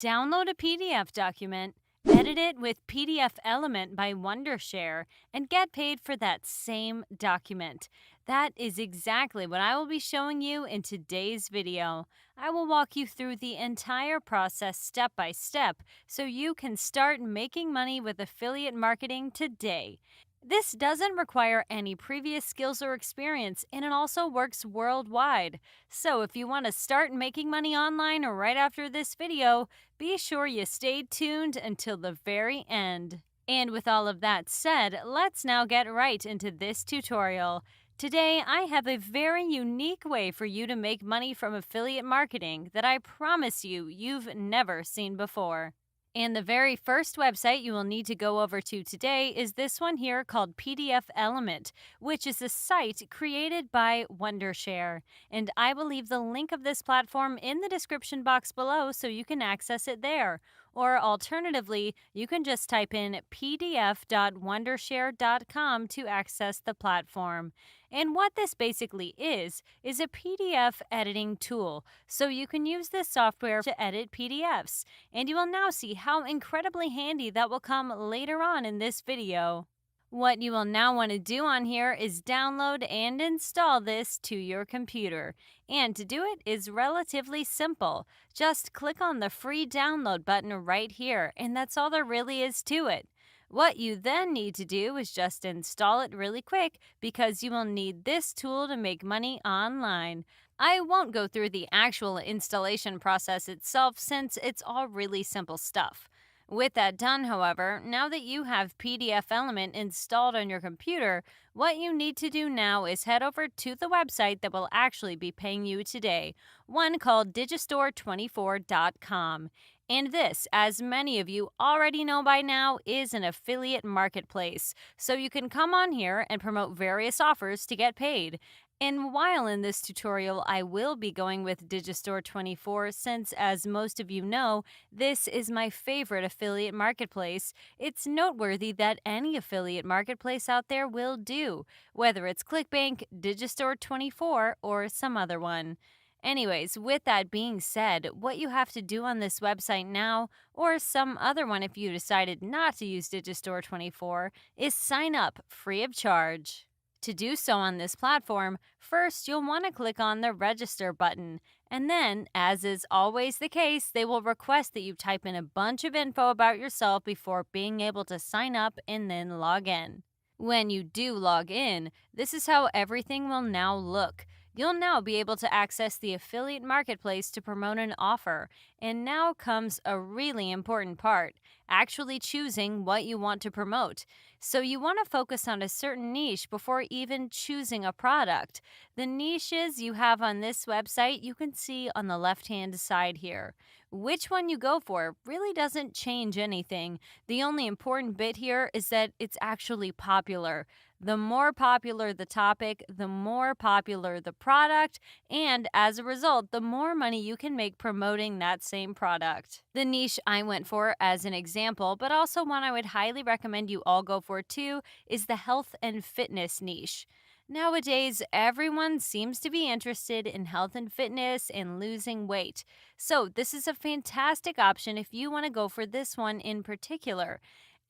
Download a PDF document, edit it with PDF Element by Wondershare, and get paid for that same document. That is exactly what I will be showing you in today's video. I will walk you through the entire process step by step so you can start making money with affiliate marketing today. This doesn't require any previous skills or experience, and it also works worldwide. So if you want to start making money online right after this video, be sure you stay tuned until the very end. And with all of that said, let's now get right into this tutorial. Today, I have a very unique way for you to make money from affiliate marketing that I promise you've never seen before. And the very first website you will need to go over to today is this one here called PDF Element, which is a site created by Wondershare. And I will leave the link of this platform in the description box below so you can access it there. Or alternatively, you can just type in pdf.wondershare.com to access the platform. And what this basically is a PDF editing tool. So you can use this software to edit PDFs. And you will now see how incredibly handy that will come later on in this video. What you will now want to do on here is download and install this to your computer. And to do it is relatively simple. Just click on the free download button right here, and that's all there really is to it. What you then need to do is just install it really quick because you will need this tool to make money online. I won't go through the actual installation process itself since it's all really simple stuff. With that done, however, now that you have PDF Element installed on your computer, what you need to do now is head over to the website that will actually be paying you today, one called Digistore24.com. And this, as many of you already know by now, is an affiliate marketplace. So you can come on here and promote various offers to get paid. And while in this tutorial, I will be going with Digistore24 since, as most of you know, this is my favorite affiliate marketplace. It's noteworthy that any affiliate marketplace out there will do, whether it's ClickBank, Digistore24, or some other one. Anyways, with that being said, what you have to do on this website now, or some other one if you decided not to use Digistore24, is sign up free of charge. To do so on this platform, first you'll want to click on the register button, and then, as is always the case, they will request that you type in a bunch of info about yourself before being able to sign up and then log in. When you do log in, this is how everything will now look. You'll now be able to access the affiliate marketplace to promote an offer. And now comes a really important part, actually choosing what you want to promote. So you want to focus on a certain niche before even choosing a product. The niches you have on this website you can see on the left-hand side here. Which one you go for really doesn't change anything. The only important bit here is that it's actually popular. The more popular the topic, the more popular the product, and as a result, the more money you can make promoting that same product. The niche I went for as an example, but also one I would highly recommend you all go for too, is the health and fitness niche. Nowadays, everyone seems to be interested in health and fitness and losing weight. So, this is a fantastic option if you want to go for this one in particular.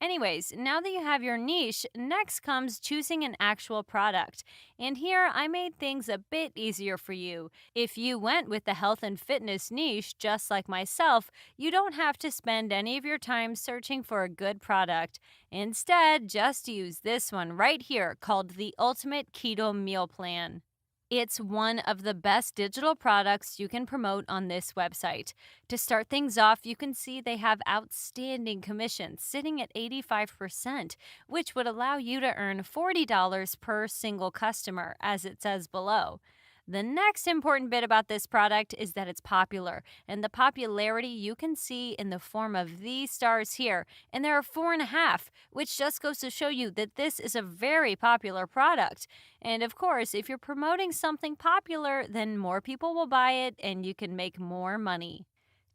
Anyways, now that you have your niche, next comes choosing an actual product. And here I made things a bit easier for you. If you went with the health and fitness niche, just like myself, you don't have to spend any of your time searching for a good product. Instead, just use this one right here called the Ultimate Keto Meal Plan. It's one of the best digital products you can promote on this website. To start things off, you can see they have outstanding commissions sitting at 85%, which would allow you to earn $40 per single customer, as it says below. The next important bit about this product is that it's popular, and the popularity you can see in the form of these stars here, and there are 4.5, which just goes to show you that this is a very popular product. And of course, if you're promoting something popular, then more people will buy it and you can make more money.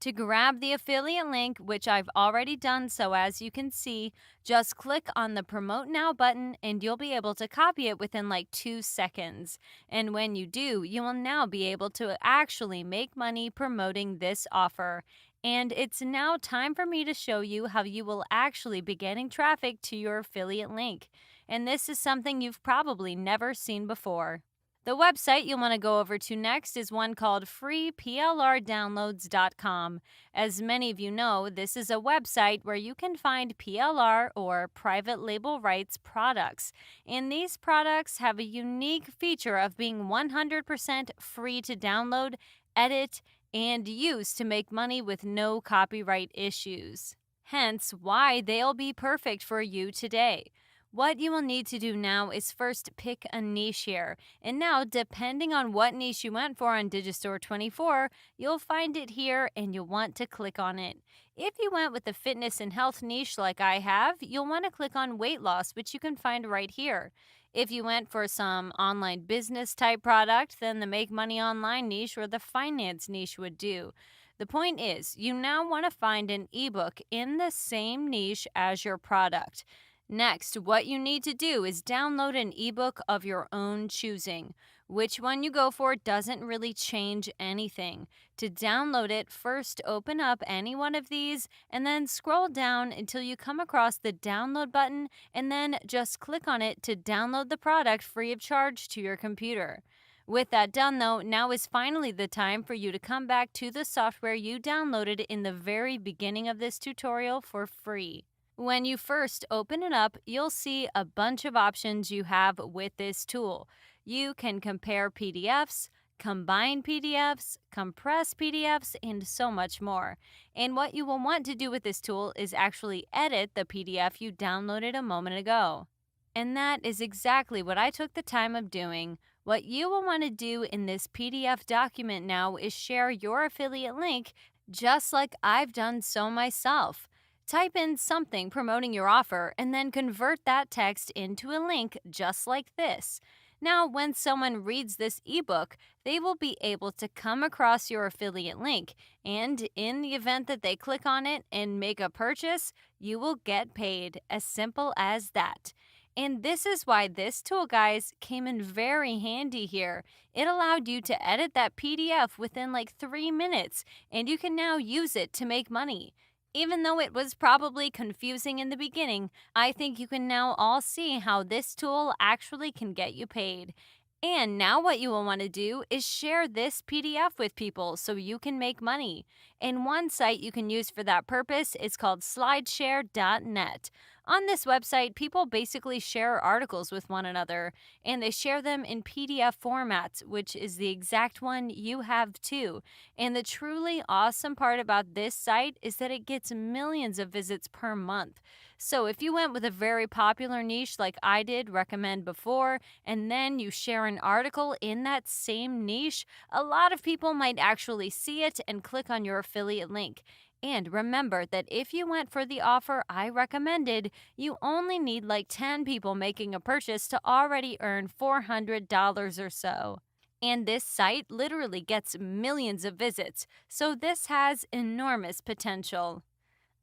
To grab the affiliate link, which I've already done so as you can see, just click on the Promote Now button and you'll be able to copy it within like 2 seconds. And when you do, you will now be able to actually make money promoting this offer. And it's now time for me to show you how you will actually be getting traffic to your affiliate link. And this is something you've probably never seen before. The website you'll want to go over to next is one called freeplrdownloads.com. As many of you know, this is a website where you can find PLR or private label rights products. And these products have a unique feature of being 100% free to download, edit, and use to make money with no copyright issues. Hence, why they'll be perfect for you today. What you will need to do now is first pick a niche here. And now, depending on what niche you went for on Digistore 24, you'll find it here and you'll want to click on it. If you went with the fitness and health niche like I have, you'll want to click on weight loss, which you can find right here. If you went for some online business type product, then the make money online niche or the finance niche would do. The point is, you now want to find an ebook in the same niche as your product. Next, what you need to do is download an ebook of your own choosing. Which one you go for doesn't really change anything. To download it, first open up any one of these and then scroll down until you come across the download button and then just click on it to download the product free of charge to your computer. With that done though, now is finally the time for you to come back to the software you downloaded in the very beginning of this tutorial for free. When you first open it up, you'll see a bunch of options you have with this tool. You can compare PDFs, combine PDFs, compress PDFs, and so much more. And what you will want to do with this tool is actually edit the PDF you downloaded a moment ago. And that is exactly what I took the time of doing. What you will want to do in this PDF document now is share your affiliate link just like I've done so myself. Type in something promoting your offer and then convert that text into a link just like this. Now, when someone reads this ebook, they will be able to come across your affiliate link, and in the event that they click on it and make a purchase, you will get paid. As simple as that. And this is why this tool, guys, came in very handy here. It allowed you to edit that PDF within like 3 minutes, and you can now use it to make money. Even though it was probably confusing in the beginning, I think you can now all see how this tool actually can get you paid. And now what you will want to do is share this PDF with people so you can make money. And one site you can use for that purpose is called slideshare.net. On this website, people basically share articles with one another, and they share them in PDF formats, which is the exact one you have too. And the truly awesome part about this site is that it gets millions of visits per month. So if you went with a very popular niche like I did recommend before, and then you share an article in that same niche, a lot of people might actually see it and click on your affiliate link. And remember that if you went for the offer I recommended, you only need like 10 people making a purchase to already earn $400 or so. And this site literally gets millions of visits, so this has enormous potential.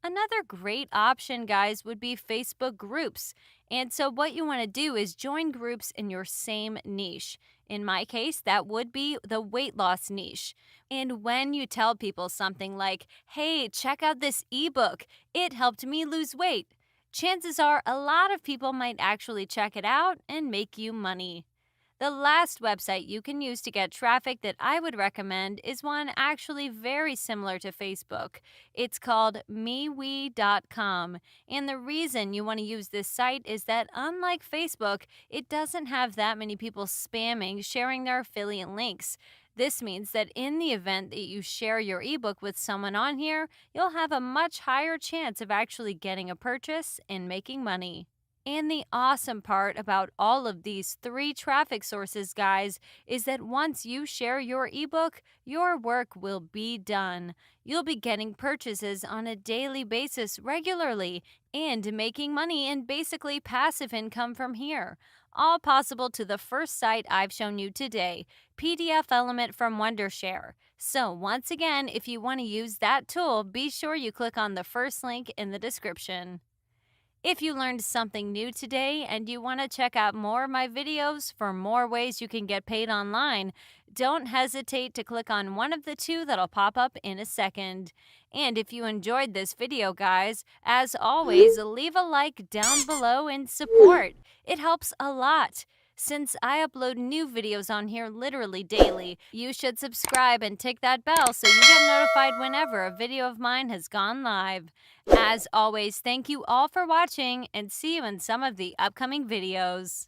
Another great option, guys, would be Facebook groups. And so what you want to do is join groups in your same niche. In my case, that would be the weight loss niche. And when you tell people something like, hey, check out this ebook, it helped me lose weight, chances are a lot of people might actually check it out and make you money. The last website you can use to get traffic that I would recommend is one actually very similar to Facebook. It's called MeWe.com. And the reason you want to use this site is that unlike Facebook, it doesn't have that many people spamming sharing their affiliate links. This means that in the event that you share your ebook with someone on here, you'll have a much higher chance of actually getting a purchase and making money. And the awesome part about all of these 3 traffic sources, guys, is that once you share your ebook, your work will be done. You'll be getting purchases on a daily basis regularly and making money and basically passive income from here. All possible to the first site I've shown you today, PDF Element from Wondershare. So once again, if you want to use that tool, be sure you click on the first link in the description. If you learned something new today and you want to check out more of my videos for more ways you can get paid online, don't hesitate to click on one of the two that'll pop up in a second. And if you enjoyed this video, guys, as always, leave a like down below in support. It helps a lot. Since I upload new videos on here literally daily, you should subscribe and tick that bell so you get notified whenever a video of mine has gone live. As always, thank you all for watching and see you in some of the upcoming videos.